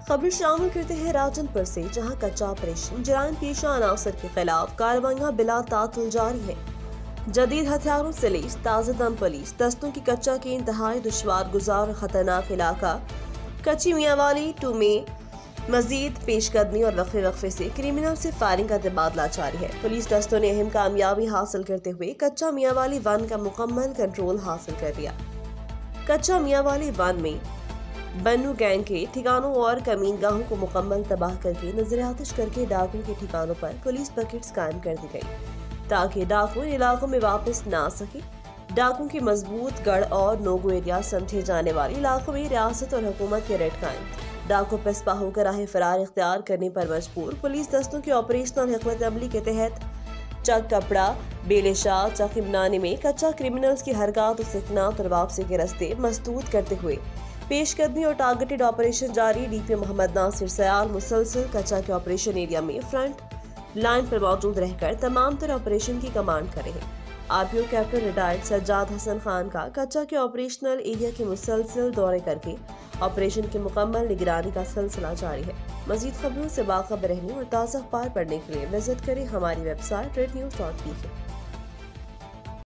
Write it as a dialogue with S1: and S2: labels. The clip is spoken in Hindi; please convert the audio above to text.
S1: खबर शामिल करते हैं राजनपुर से, जहां कच्चा ऑपरेशन जराइम पेशा अनासर के खिलाफ कार्रवाइयां बिला तातुल जारी है। जदीद हथियारों से लैस ताज़ा दम पुलिस दस्तों की कच्चा के इंतहाई दुश्वार गुजार और खतरनाक इलाका कच्ची मियांवाली 2 में मजीद पेशकदमी और वक्फे से क्रिमिनल से फायरिंग का तबादला जारी है। पुलिस दस्तों ने अहम कामयाबी हासिल करते हुए कच्चा मियांवाली 1 का मुकम्मल कंट्रोल हासिल कर लिया। कच्चा मियांवाली 1 में बन्नू गैंग के ठिकानों और कमीनगाहों को मुकम्मल तबाह करके नजर आतिश करके डाकुओं के ठिकानों पर पुलिस बकेट्स कायम कर दी गई ताकि डाकू इन इलाकों में वापस न आ सके। डाकुओं की मजबूत गढ़ और नोगो एरिया समझे जाने वाले इलाकों में रियासत और हुकूमत के रेड कायम। डाकू पसपा होकर राह फरार इख्तियार करने पर मजबूर पुलिस दस्तों की ऑपरेशनल हिकमत अमली के तहत चक कपड़ा बेलेशाह चक इमनानी में कच्चा क्रिमिनल्स की हरकत सिकनात और वापसी के रास्ते मसदूद करते हुए पेशकदमी और टारगेटेड ऑपरेशन जारी। डीपी मोहम्मद नासिर सयाल मुसलसल कच्चा के ऑपरेशन एरिया में फ्रंट लाइन पर मौजूद रहकर तमाम तरह ऑपरेशन की कमांड कर रहे हैं। RPO captain retired Sajjad Hasan Khan का कच्चा के ऑपरेशनल एरिया के मुसलसल दौरे करके ऑपरेशन की मुकम्मल निगरानी का सिलसिला जारी है। मजीद खबरों से बाखबर रहने और ताज़ा अखबार पढ़ने के लिए विजिट करें हमारी वेबसाइट rednews.pk।